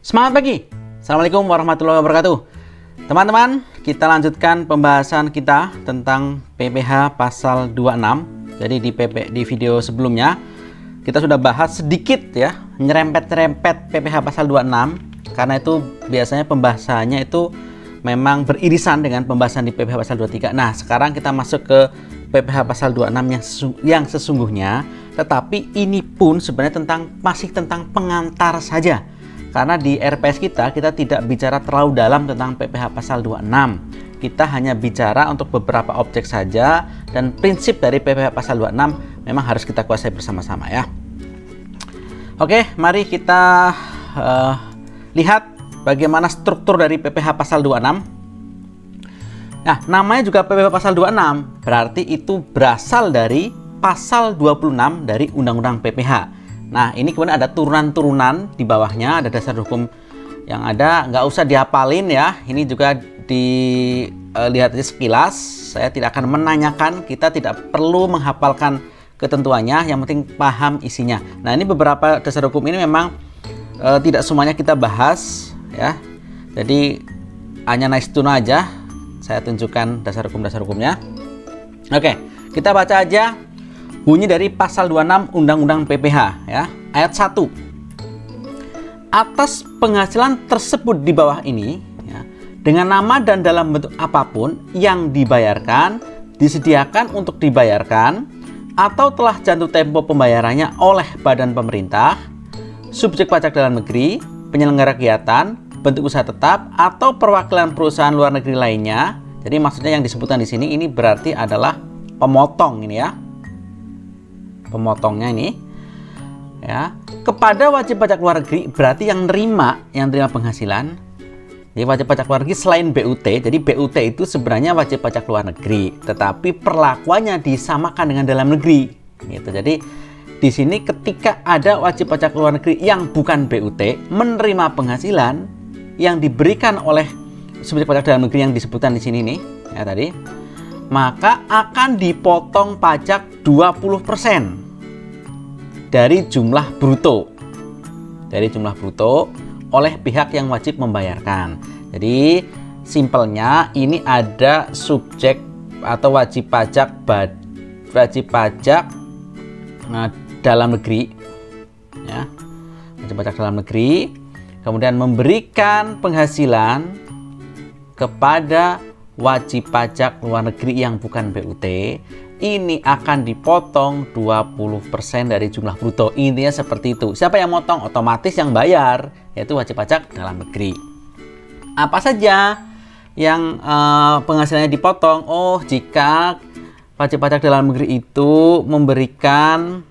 Semangat pagi. Assalamualaikum warahmatullahi wabarakatuh. Teman-teman, kita lanjutkan pembahasan kita tentang PPh pasal 26. Jadi di video sebelumnya kita sudah bahas sedikit ya, nyerempet-nyerempet PPh pasal 26 karena itu biasanya pembahasannya itu memang beririsan dengan pembahasan di PPh pasal 23. Nah, sekarang kita masuk ke PPh pasal 26 yang sesungguhnya, tetapi ini pun sebenarnya masih tentang pengantar saja. Karena di RPS kita tidak bicara terlalu dalam tentang PPh pasal 26. Kita hanya bicara untuk beberapa objek saja, dan prinsip dari PPh pasal 26 memang harus kita kuasai bersama-sama ya. Oke, mari kita lihat bagaimana struktur dari PPh pasal 26. Nah, namanya juga PPh pasal 26, berarti itu berasal dari pasal 26 dari Undang-Undang PPh. Nah, ini kemudian ada turunan-turunan di bawahnya, ada dasar hukum yang ada, nggak usah dihafalin ya. Ini juga dilihat sekilas, saya tidak akan menanyakan, kita tidak perlu menghafalkan ketentuannya, yang penting paham isinya. Nah, ini beberapa dasar hukum ini memang tidak semuanya kita bahas ya. Jadi hanya nice to know aja, saya tunjukkan dasar hukumnya. Oke, kita baca aja bunyi dari pasal 26 Undang-Undang PPh ya. Ayat 1. Atas penghasilan tersebut di bawah ini ya, dengan nama dan dalam bentuk apapun yang dibayarkan, disediakan untuk dibayarkan, atau telah jatuh tempo pembayarannya oleh badan pemerintah, subjek pajak dalam negeri, penyelenggara kegiatan, bentuk usaha tetap, atau perwakilan perusahaan luar negeri lainnya. Jadi maksudnya yang disebutkan di sini ini berarti adalah pemotong ini ya. Pemotongnya ini ya, kepada wajib pajak luar negeri berarti yang terima penghasilan. Jadi wajib pajak luar negeri selain BUT. Jadi BUT itu sebenarnya wajib pajak luar negeri, tetapi perlakuannya disamakan dengan dalam negeri gitu. Jadi di sini ketika ada wajib pajak luar negeri yang bukan BUT menerima penghasilan yang diberikan oleh subjek pajak dalam negeri yang disebutkan di sini nih ya tadi, maka akan dipotong pajak 20% dari jumlah bruto. Dari jumlah bruto oleh pihak yang wajib membayarkan. Jadi simpelnya ini ada subjek atau wajib pajak dalam negeri ya. Wajib pajak dalam negeri kemudian memberikan penghasilan kepada wajib pajak luar negeri yang bukan BUT, ini akan dipotong 20% dari jumlah bruto. Intinya seperti itu. Siapa yang motong? Otomatis yang bayar, yaitu wajib pajak dalam negeri. Apa saja yang penghasilannya dipotong? Oh, jika wajib pajak dalam negeri itu memberikan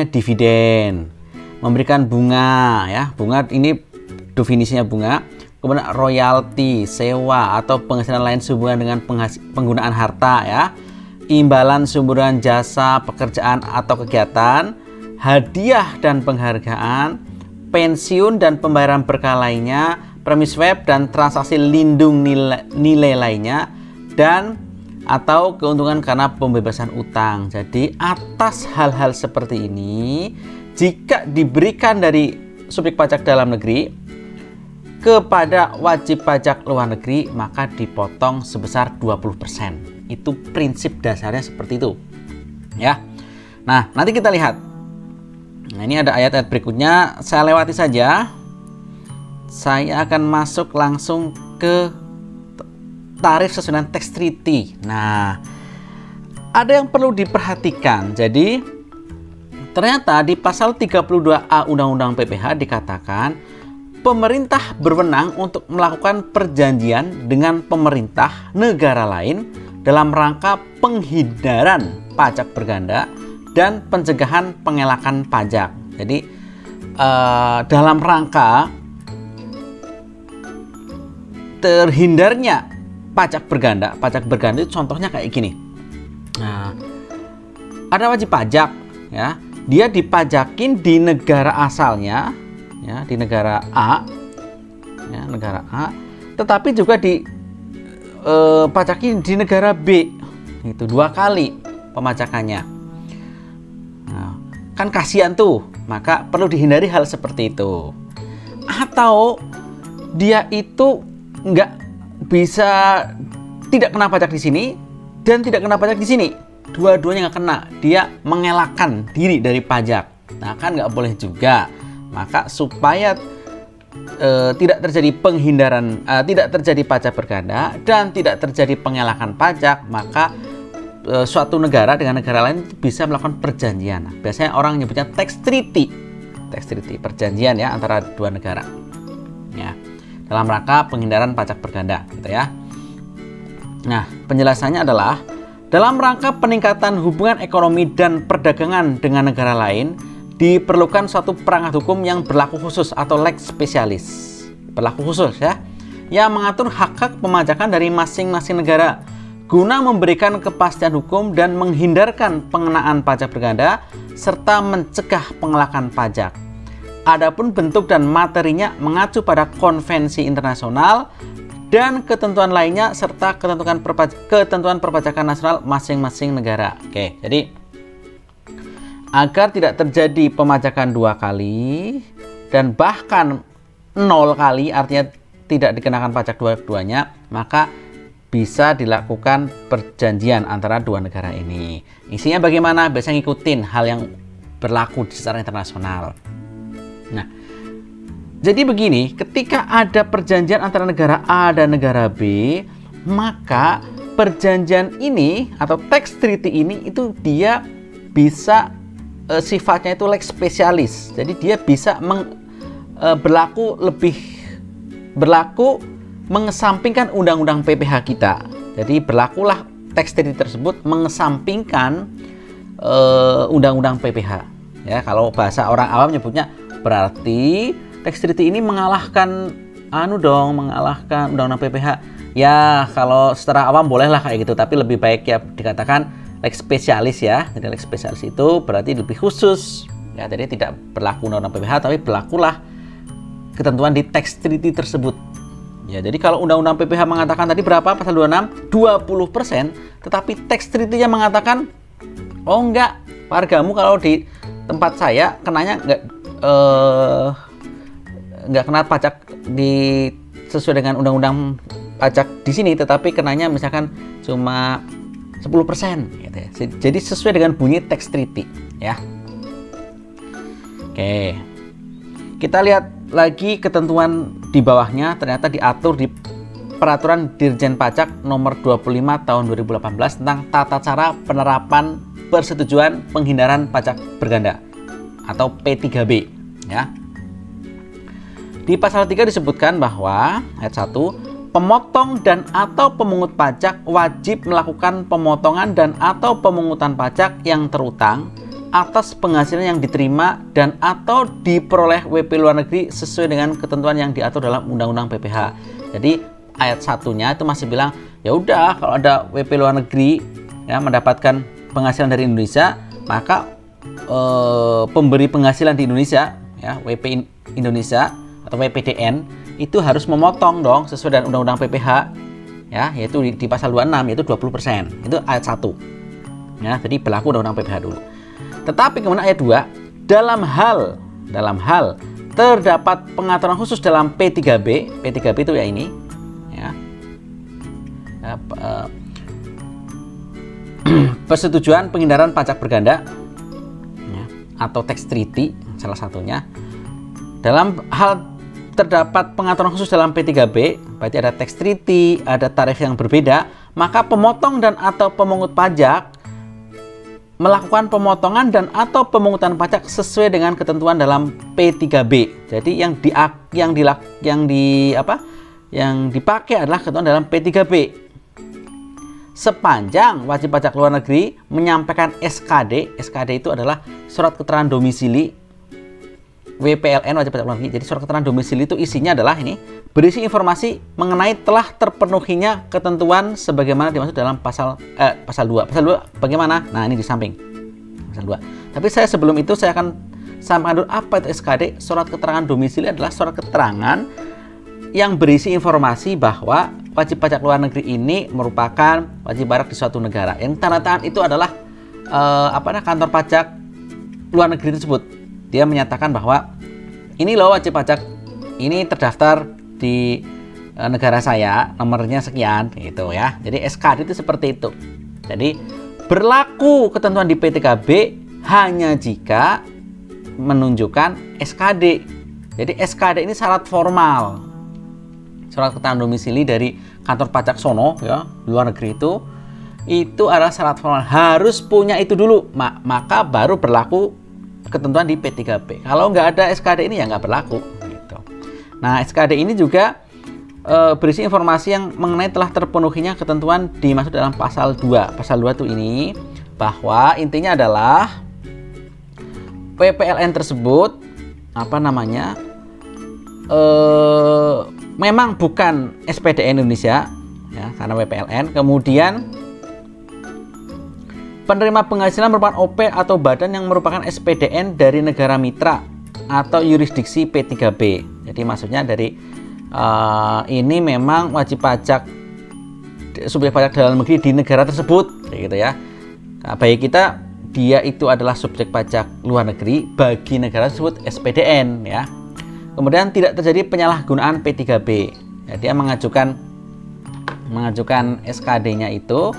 dividen, memberikan bunga ya. Bunga ini definisinya bunga. Kemudian royalti, sewa, atau penghasilan lain sehubungan dengan penggunaan harta ya, imbalan sumberan jasa, pekerjaan atau kegiatan, hadiah dan penghargaan, pensiun dan pembayaran berkala lainnya, premis web dan transaksi lindung nilai lainnya, dan atau keuntungan karena pembebasan utang. Jadi atas hal-hal seperti ini, jika diberikan dari subjek pajak dalam negeri kepada wajib pajak luar negeri, maka dipotong sebesar 20%. Itu prinsip dasarnya seperti itu ya. Nah, nanti kita lihat. Nah, ini ada ayat-ayat berikutnya, saya lewati saja. Saya akan masuk langsung ke tarif sesuai dengan tax treaty. Nah, ada yang perlu diperhatikan. Jadi ternyata di pasal 32A Undang-Undang PPh dikatakan pemerintah berwenang untuk melakukan perjanjian dengan pemerintah negara lain dalam rangka penghindaran pajak berganda dan pencegahan pengelakan pajak. Jadi dalam rangka terhindarnya pajak berganda. Pajak berganda itu contohnya kayak gini. Nah, ada wajib pajak ya, dia dipajakin di negara asalnya ya, di negara A ya, negara A, tetapi juga dipajaki di negara B. Itu 2 kali pemajakannya. Nah, kan kasihan tuh, maka perlu dihindari hal seperti itu. atau dia itu nggak bisa, tidak kena pajak di sini dan tidak kena pajak di sini. Dua-duanya nggak kena, dia mengelakkan diri dari pajak. Nah kan nggak boleh juga. Maka supaya tidak terjadi penghindaran, tidak terjadi pajak berganda dan tidak terjadi pengelakan pajak, maka suatu negara dengan negara lain bisa melakukan perjanjian. Nah, biasanya orang nyebutnya tax treaty, perjanjian ya antara dua negara. Ya, dalam rangka penghindaran pajak berganda, gitu ya. Nah, penjelasannya adalah dalam rangka peningkatan hubungan ekonomi dan perdagangan dengan negara lain, diperlukan suatu perangkat hukum yang berlaku khusus atau lex specialis. Berlaku khusus ya, yang mengatur hak-hak pemajakan dari masing-masing negara guna memberikan kepastian hukum dan menghindarkan pengenaan pajak berganda serta mencegah pengelakan pajak. Adapun bentuk dan materinya mengacu pada konvensi internasional dan ketentuan lainnya serta ketentuan perpajakan nasional masing-masing negara. Oke, jadi agar tidak terjadi pemajakan 2 kali dan bahkan 0 kali, artinya tidak dikenakan pajak dua-duanya, maka bisa dilakukan perjanjian antara dua negara ini. Isinya bagaimana? Biasanya ngikutin hal yang berlaku secara internasional. Nah, jadi begini, ketika ada perjanjian antara negara A dan negara B, maka perjanjian ini atau tax treaty ini itu dia bisa sifatnya itu lex specialis. Jadi dia bisa berlaku mengesampingkan undang-undang PPH kita. Jadi berlakulah tax treaty tersebut mengesampingkan undang-undang PPH. Ya, kalau bahasa orang awam nyebutnya berarti tax treaty ini mengalahkan mengalahkan undang-undang PPH. Ya, kalau secara awam bolehlah kayak gitu, tapi lebih baik ya dikatakan lex spesialis ya. Jadi lex spesialis itu berarti lebih khusus. Ya, jadi tidak berlaku undang-undang PPH tapi berlakulah ketentuan di tax treaty tersebut. Ya, jadi kalau undang-undang PPH mengatakan tadi berapa pasal 26 20%, tetapi tax treaty-nya mengatakan oh enggak, wargamu kalau di tempat saya kenanya nggak kena pajak sesuai dengan undang-undang pajak di sini, tetapi kenanya misalkan cuma 10% gitu ya. Jadi sesuai dengan bunyi tax treaty ya. Oke. Kita lihat lagi ketentuan di bawahnya, ternyata diatur di Peraturan Dirjen Pajak Nomor 25 Tahun 2018 tentang tata cara penerapan persetujuan penghindaran pajak berganda atau P3B ya. Di pasal 3 disebutkan bahwa ayat 1, pemotong dan atau pemungut pajak wajib melakukan pemotongan dan atau pemungutan pajak yang terutang atas penghasilan yang diterima dan atau diperoleh WP luar negeri sesuai dengan ketentuan yang diatur dalam Undang-Undang PPH. Jadi ayat 1-nya itu masih bilang ya udah, kalau ada WP luar negeri ya mendapatkan penghasilan dari Indonesia, maka pemberi penghasilan di Indonesia ya, WP Indonesia atau WPDN itu harus memotong dong sesuai dengan Undang-Undang PPH ya, yaitu di pasal 26 yaitu 20%. Itu ayat 1. Ya, jadi berlaku Undang-Undang PPH dulu. Tetapi kemudian ayat 2, dalam hal terdapat pengaturan khusus dalam P3B itu ya ini ya. Persetujuan penghindaran pajak berganda ya, atau tax treaty salah satunya. Dalam hal terdapat pengaturan khusus dalam P3B, berarti ada tax treaty, ada tarif yang berbeda, maka pemotong dan atau pemungut pajak melakukan pemotongan dan atau pemungutan pajak sesuai dengan ketentuan dalam P3B. Jadi yang dipakai adalah ketentuan dalam P3B. Sepanjang wajib pajak luar negeri menyampaikan SKD itu adalah surat keterangan domisili WPLN wajib pajak luar negeri. Jadi surat keterangan domisili itu isinya adalah ini, berisi informasi mengenai telah terpenuhinya ketentuan sebagaimana dimaksud dalam pasal 2. Pasal 2 bagaimana? Nah, ini di samping pasal 2. Tapi sebelum itu saya akan sampaikan dulu apa itu SKD. Surat keterangan domisili adalah surat keterangan yang berisi informasi bahwa wajib pajak luar negeri ini merupakan wajib pajak di suatu negara. Yang tanda tangan itu adalah kantor pajak luar negeri tersebut. Dia menyatakan bahwa ini loh wajib pajak ini terdaftar di negara saya, nomornya sekian gitu ya. Jadi SKD itu seperti itu. Jadi berlaku ketentuan di P3B hanya jika menunjukkan SKD. Jadi SKD ini syarat formal, surat keterangan domisili dari kantor pajak sono ya, luar negeri itu adalah syarat formal, harus punya itu dulu, maka baru berlaku ketentuan di P3B. Kalau nggak ada SKD ini ya nggak berlaku gitu. Nah, SKD ini juga berisi informasi yang mengenai telah terpenuhinya ketentuan dimaksud dalam pasal 2. Pasal 2 itu ini, bahwa intinya adalah PPLN tersebut memang bukan SPDN Indonesia ya, karena PPLN. Kemudian penerima penghasilan merupakan OP atau badan yang merupakan SPDN dari negara mitra atau yurisdiksi P3B. Jadi maksudnya dari ini memang wajib pajak, subjek pajak dalam negeri di negara tersebut, gitu ya. Nah, bagi kita dia itu adalah subjek pajak luar negeri, bagi negara tersebut SPDN ya. Kemudian tidak terjadi penyalahgunaan P3B. Ya, dia mengajukan SKD-nya itu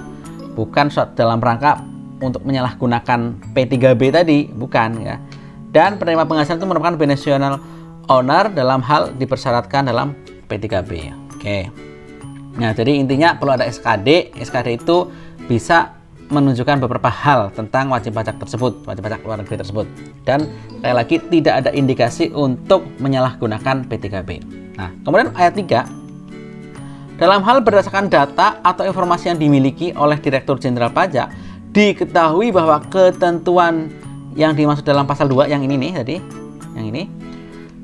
bukan dalam rangka untuk menyalahgunakan P3B tadi, bukan ya. Dan penerima penghasilan itu merupakan beneficial owner dalam hal dipersyaratkan dalam P3B. Oke. Nah, jadi intinya perlu ada SKD. SKD itu bisa menunjukkan beberapa hal tentang wajib pajak tersebut, wajib pajak luar negeri tersebut. Dan sekali lagi tidak ada indikasi untuk menyalahgunakan P3B. Nah, kemudian ayat 3. Dalam hal berdasarkan data atau informasi yang dimiliki oleh Direktur Jenderal Pajak, diketahui bahwa ketentuan yang dimaksud dalam pasal 2 yang ini nih tadi, yang ini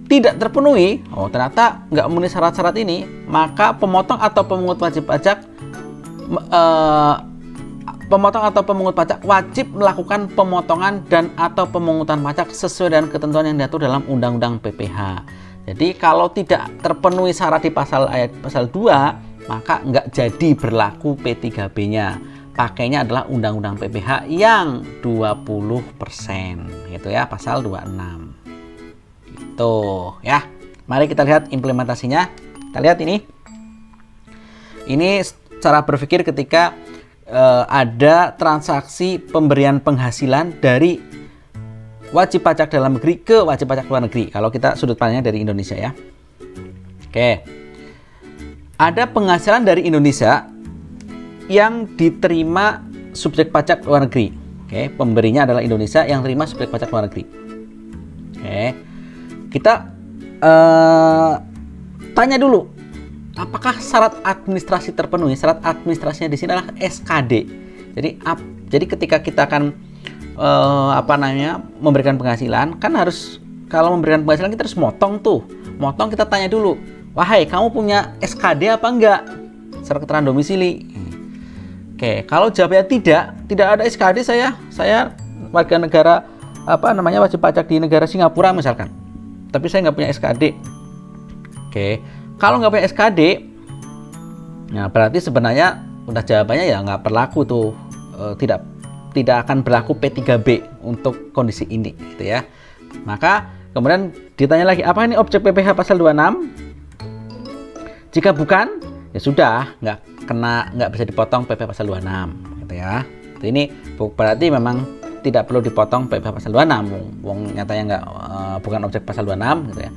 tidak terpenuhi, ternyata nggak memenuhi syarat-syarat ini, maka pemotong atau pemungut wajib pajak wajib melakukan pemotongan dan atau pemungutan pajak sesuai dengan ketentuan yang diatur dalam Undang-Undang PPH. Jadi kalau tidak terpenuhi syarat di pasal 2, maka nggak jadi berlaku P3B-nya. Pakainya adalah Undang-Undang PPH yang 20%, gitu ya, pasal 26. Tuh ya, mari kita lihat implementasinya. Kita lihat ini cara berpikir ketika ada transaksi pemberian penghasilan dari wajib pajak dalam negeri ke wajib pajak luar negeri. Kalau kita sudut pandangnya dari Indonesia ya. Oke, ada penghasilan dari Indonesia yang diterima subjek pajak luar negeri. Oke, pemberinya adalah Indonesia, yang terima subjek pajak luar negeri. Oke, kita tanya dulu, apakah syarat administrasi terpenuhi? Syarat administrasinya di sini adalah SKD. Jadi ketika kita akan memberikan penghasilan, kan harus, kalau memberikan penghasilan kita harus motong kita tanya dulu, wahai kamu punya SKD apa enggak? Surat keterangan domisili. Oke, kalau jawabnya tidak ada SKD, saya warga negara wajib pajak di negara Singapura misalkan, tapi saya nggak punya SKD. Oke, kalau nggak punya SKD, nah berarti sebenarnya udah jawabannya ya nggak berlaku tuh, tidak akan berlaku P3B untuk kondisi ini, gitu ya. Maka kemudian ditanya lagi, apa ini objek PPH pasal 26? Jika bukan, ya sudah nggak bisa dipotong PP pasal 26, gitu ya. Ini berarti memang tidak perlu dipotong PP pasal 26, wong nyatanya bukan objek pasal 26, gitu ya.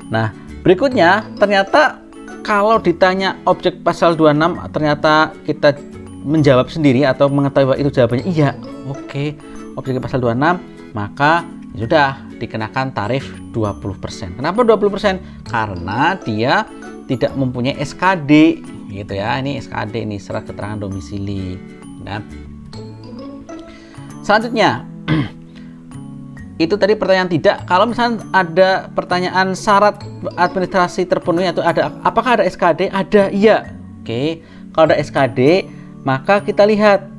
Nah, berikutnya ternyata kalau ditanya objek pasal 26, ternyata kita menjawab sendiri atau mengetahui bahwa itu jawabannya iya, oke, objek pasal 26, maka ya sudah dikenakan tarif 20%. Kenapa 20%? Karena dia tidak mempunyai SKD, gitu ya. Ini SKD, ini surat keterangan domisili. Dan selanjutnya itu tadi pertanyaan tidak. Kalau misalnya ada pertanyaan syarat administrasi terpenuhi atau apakah ada SKD? Ada, iya. Oke, kalau ada SKD, maka kita lihat.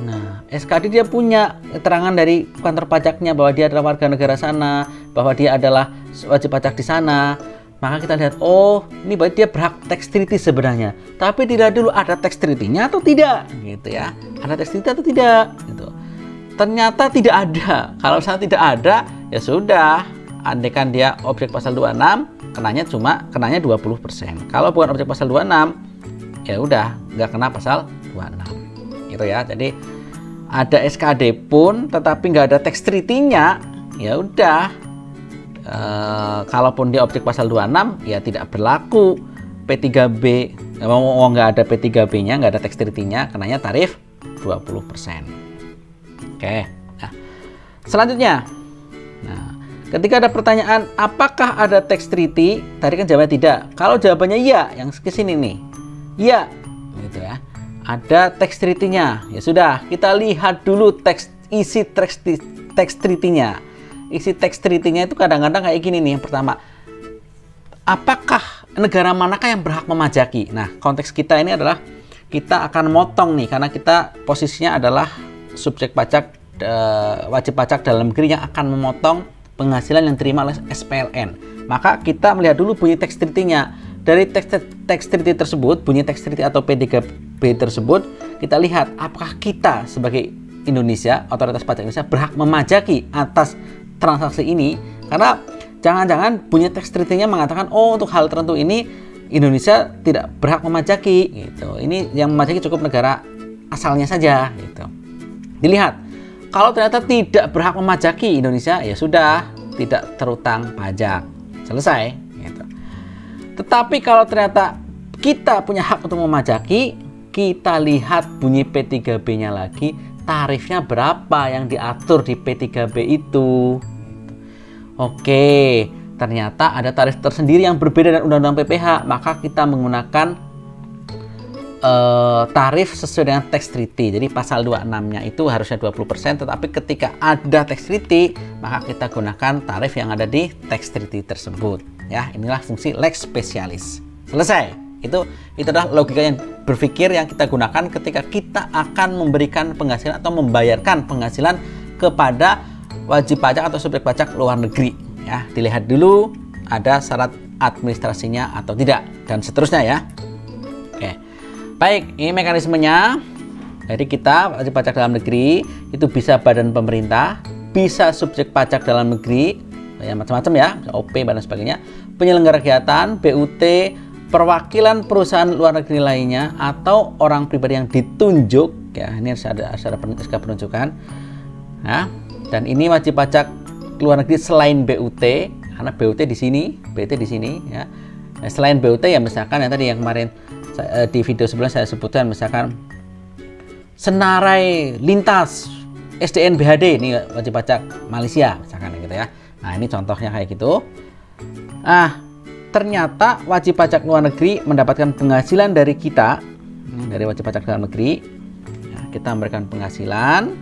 Nah, SKD dia punya keterangan dari kantor pajaknya bahwa dia adalah warga negara sana, bahwa dia adalah wajib pajak di sana. Maka kita lihat, oh, ini berarti dia berhak tax treaty sebenarnya. Tapi dilihat dulu ada tax treaty-nya atau tidak, gitu ya. Ada tax treaty atau tidak, gitu. Ternyata tidak ada. Kalau misalnya tidak ada, ya sudah, andaikan dia objek pasal 26, kenanya 20%. Kalau bukan objek pasal 26, ya udah nggak kena pasal 26. Gitu ya. Jadi ada SKAD pun tetapi nggak ada tax treaty-nya, ya udah. Kalaupun dia objek pasal 26, ya tidak berlaku P3B. Mau nggak ada P3B-nya, nggak ada tax treaty-nya, kenanya tarif 20%. Oke. Nah, selanjutnya, ketika ada pertanyaan apakah ada tax treaty, tadi kan jawabannya tidak. Kalau jawabannya iya, yang ke sini nih, iya, gitu ya. Ada tax treaty-nya. Ya sudah, kita lihat dulu isi tax treaty-nya. Isi tax treaty-nya itu kadang-kadang kayak gini nih. Yang pertama, apakah negara manakah yang berhak memajaki? Nah, konteks kita ini adalah kita akan motong nih, karena kita posisinya adalah subjek pajak, wajib pajak dalam negeri yang akan memotong penghasilan yang diterima oleh SPLN. Maka kita melihat dulu bunyi tax treaty-nya. Dari tax treaty tersebut, bunyi tax treaty atau P3B tersebut, kita lihat apakah kita sebagai Indonesia, otoritas pajak Indonesia, berhak memajaki atas transaksi ini. Karena jangan-jangan bunyi tax treaty-nya mengatakan, oh untuk hal tertentu ini Indonesia tidak berhak memajaki, gitu. Ini yang memajaki cukup negara asalnya saja, gitu. Dilihat, kalau ternyata tidak berhak memajaki Indonesia, ya sudah, tidak terutang pajak, selesai, gitu. Tetapi kalau ternyata kita punya hak untuk memajaki, kita lihat bunyi P3B-nya lagi, tarifnya berapa yang diatur di P3B itu. Oke, ternyata ada tarif tersendiri yang berbeda dengan Undang-Undang PPH, maka kita menggunakan tarif sesuai dengan tax treaty. Jadi pasal 26-nya itu harusnya 20%, tetapi ketika ada tax treaty, maka kita gunakan tarif yang ada di tax treaty tersebut. Ya, inilah fungsi lex specialis. Selesai. Itu adalah logika yang berpikir yang kita gunakan ketika kita akan memberikan penghasilan atau membayarkan penghasilan kepada wajib pajak atau subjek pajak luar negeri. Ya, dilihat dulu ada syarat administrasinya atau tidak, dan seterusnya ya. Oke. Baik, ini mekanismenya. Jadi kita wajib pajak dalam negeri itu bisa badan pemerintah, bisa subjek pajak dalam negeri, ya macam-macam ya, OP dan sebagainya, penyelenggara kegiatan, BUT, perwakilan perusahaan luar negeri lainnya, atau orang pribadi yang ditunjuk. Ya, ini harus ada SK penunjukan. Nah, dan ini wajib pajak luar negeri selain BUT, karena BUT di sini, BUT di sini ya. Nah, selain BUT ya misalkan yang tadi yang kemarin di video sebelumnya saya sebutkan, misalkan Senarai Lintas SDN BHD, ini wajib pajak Malaysia misalkan gitu ya. Nah, ini contohnya kayak gitu. Nah, ternyata wajib pajak luar negeri mendapatkan penghasilan dari kita, dari wajib pajak dalam negeri. Nah, kita memberikan penghasilan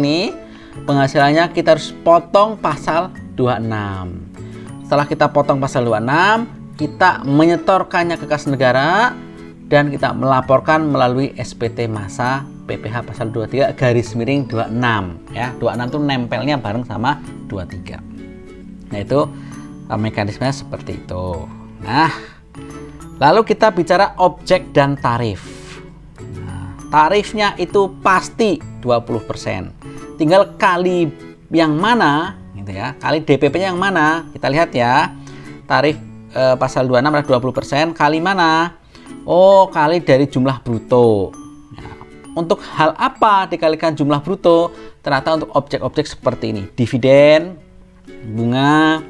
nih. Penghasilannya kita harus potong pasal 26. Setelah kita potong pasal 26, kita menyetorkannya ke kas negara dan kita melaporkan melalui SPT masa PPH pasal 23 garis miring 26 ya. 26 itu nempelnya bareng sama 23. Nah, itu mekanismenya seperti itu. Nah, lalu kita bicara objek dan tarif. Nah, tarifnya itu pasti 20%. Tinggal kali yang mana gitu ya. Kali DPP-nya yang mana? Kita lihat ya. Tarif pasal 26 adalah 20%, kali mana? Oh, kali dari jumlah bruto. Ya, untuk hal apa dikalikan jumlah bruto? Ternyata untuk objek-objek seperti ini, dividen, bunga,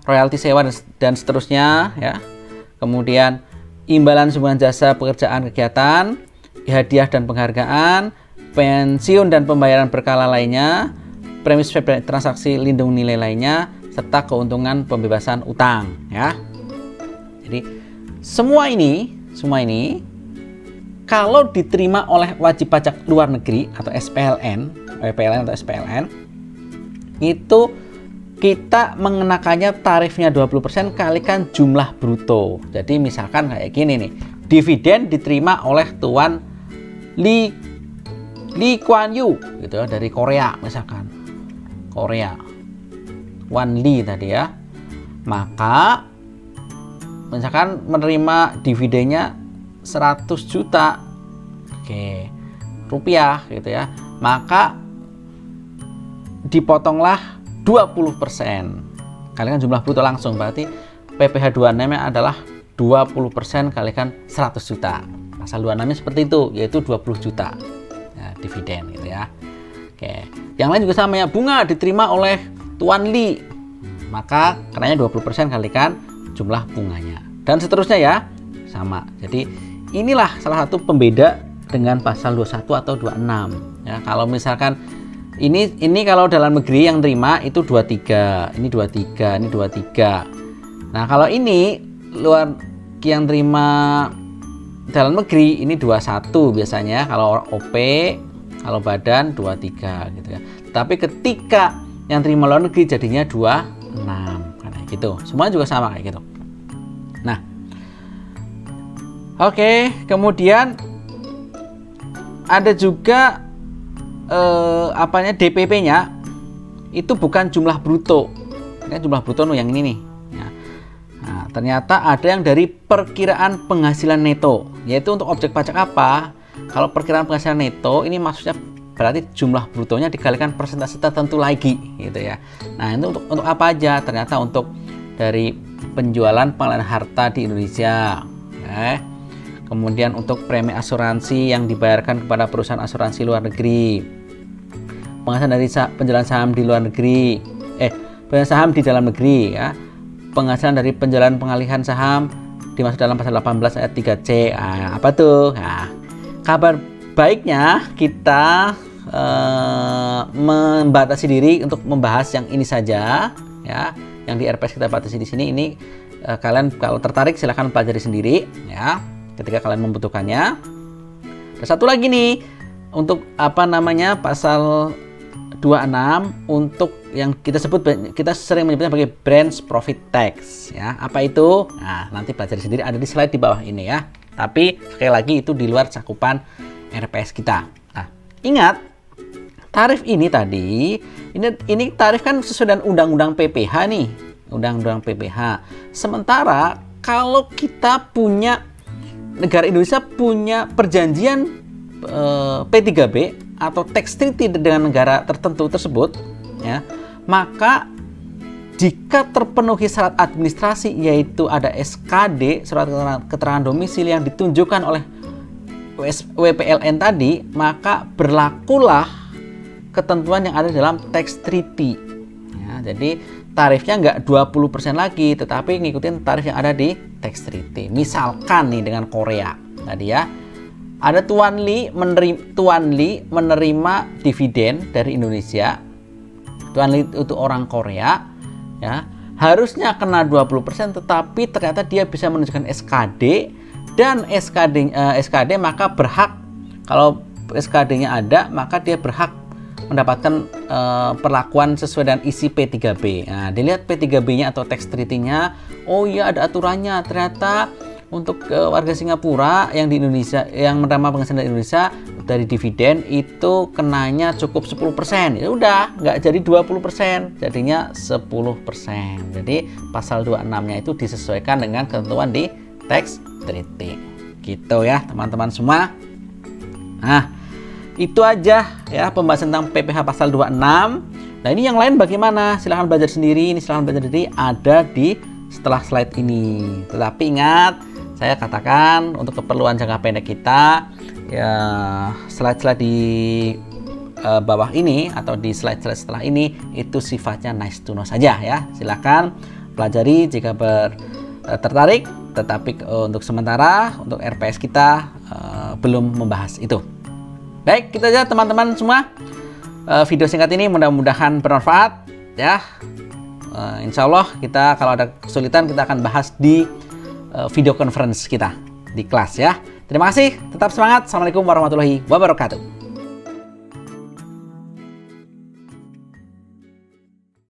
royalti sewa dan seterusnya ya. Kemudian imbalan sumbangan jasa pekerjaan kegiatan, hadiah dan penghargaan, pensiun dan pembayaran berkala lainnya, premi transaksi lindung nilai lainnya, serta keuntungan pembebasan utang ya. Jadi semua ini kalau diterima oleh wajib pajak luar negeri atau SPLN, itu kita mengenakannya tarifnya 20% kalikan jumlah bruto. Jadi misalkan kayak gini nih, dividen diterima oleh Tuan Lee Kuan Yew gitu ya, dari Korea misalkan. Korea. Wan Lee tadi ya. Maka misalkan menerima dividennya 100 juta rupiah gitu ya, maka dipotonglah 20%. kalikan jumlah bruto langsung, berarti PPh 26-nya adalah 20% kalikan 100 juta. Pasal 26-nya seperti itu, yaitu 20 juta ya, dividen gitu ya. Oke, yang lain juga sama ya, bunga diterima oleh Tuan Li, maka kenanya 20% kalikan jumlah bunganya, dan seterusnya ya, sama. Jadi inilah salah satu pembeda dengan pasal 21 atau 26 ya. Kalau misalkan ini kalau dalam negeri yang terima itu 23, ini 23, ini 23. Nah, kalau ini luar yang terima dalam negeri ini 21 biasanya, kalau OP, kalau badan 23 gitu ya. Tapi ketika yang terima luar negeri jadinya 26 kayak gitu. Semuanya juga sama kayak gitu. Nah, oke, kemudian ada juga DPP-nya itu bukan jumlah bruto. Ini jumlah bruto yang ini nih. Ya. Nah, ternyata ada yang dari perkiraan penghasilan neto, yaitu untuk objek pajak apa? Kalau perkiraan penghasilan neto ini maksudnya berarti jumlah brutonya dikalikan persentase tertentu lagi gitu ya. Nah, itu untuk apa aja? Ternyata untuk dari penjualan pengalihan harta di Indonesia. Kemudian untuk premi asuransi yang dibayarkan kepada perusahaan asuransi luar negeri, penghasilan dari penjualan saham di luar negeri, penjualan saham di dalam negeri ya, penghasilan dari penjualan pengalihan saham dimaksud dalam pasal 18 ayat 3C. Apa tuh? Nah, kabar baiknya kita membatasi diri untuk membahas yang ini saja ya, yang di RPS kita batasi di sini. Ini kalian kalau tertarik silahkan pelajari sendiri ya, ketika kalian membutuhkannya. Ada satu lagi nih untuk pasal 26 untuk yang kita sering menyebutnya sebagai branch profit tax ya. Apa itu? Nah, nanti pelajari sendiri, ada di slide di bawah ini ya. Tapi sekali lagi itu di luar cakupan RPS kita. Nah, ingat tarif ini tadi, ini tarif kan sesuai dengan undang-undang PPh nih, undang-undang PPh. Sementara kalau kita punya negara Indonesia punya perjanjian P3B atau tax treaty dengan negara tertentu tersebut ya, maka jika terpenuhi syarat administrasi, yaitu ada SKD, surat keterangan domisili yang ditunjukkan oleh WPLN tadi, maka berlakulah ketentuan yang ada dalam tax treaty ya. Jadi tarifnya nggak 20% lagi, tetapi ngikutin tarif yang ada di tax treaty. Misalkan nih dengan Korea tadi ya, ada Tuan Li menerima dividen dari Indonesia. Tuan Li itu orang Korea ya, harusnya kena 20%, tetapi ternyata dia bisa menunjukkan SKD, dan SKD maka berhak, kalau SKD-nya ada maka dia berhak mendapatkan perlakuan sesuai dengan isi P3B. Nah, dilihat P3B-nya atau tax treaty-nya, oh iya ada aturannya, ternyata untuk warga Singapura yang di Indonesia, yang menerima penghasilan dari Indonesia dari dividen itu kenanya cukup 10%. Ya udah, nggak jadi 20%, jadinya 10%. Jadi pasal 26-nya itu disesuaikan dengan ketentuan di tax treaty. Gitu ya, teman-teman semua. Nah, itu aja ya pembahasan tentang PPh pasal 26. Nah, ini yang lain bagaimana? Silahkan belajar sendiri. Ini silahkan belajar sendiri, ada di setelah slide ini. Tetapi ingat, saya katakan untuk keperluan jangka pendek kita ya, slide-slide di bawah ini atau di slide-slide setelah ini itu sifatnya nice to know saja ya. Silahkan pelajari jika tertarik, tetapi untuk sementara untuk RPS kita belum membahas itu. Baik, kita aja teman-teman semua. Video singkat ini mudah-mudahan bermanfaat ya. Insya Allah kita kalau ada kesulitan kita akan bahas di video conference kita di kelas ya. Terima kasih, tetap semangat. Assalamualaikum warahmatullahi wabarakatuh.